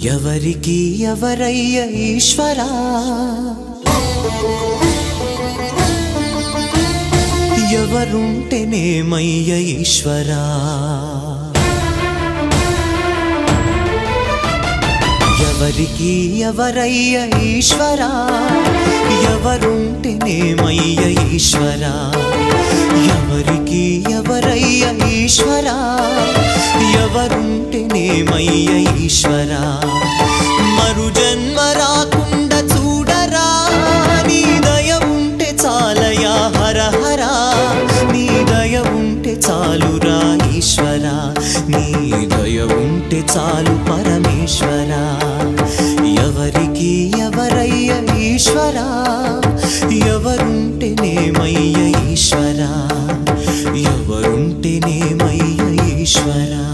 ఎవరికి ఎవరయ్య ఈశ్వరా ఎవరుంటేనేమయ్య ఈశ్వరా ఎవరికి ఎవరయ్య ఈశ్వరా ఎవరుంటేనేమయ్య ఈశ్వరా ఎవరికి ఎవరయ్య ఈశ్వరా ఎవరుంటేనేమయ్య ఈశ్వరా మరు జన్మ రాకుండా చూడరా నీ దయ ఉంటే చాలయా హర హరా నీ దయ ఉంటే చాలురా ఈశ్వరా నీ దయ ఉంటే చాలు పరమేశ్వరా ఎవరికి ఎవరయ్య ఈశ్వరా ఎవరుంటేనేమయ్య ఈశ్వరా ఎవరుంటేనేమయ్య ఈశ్వరా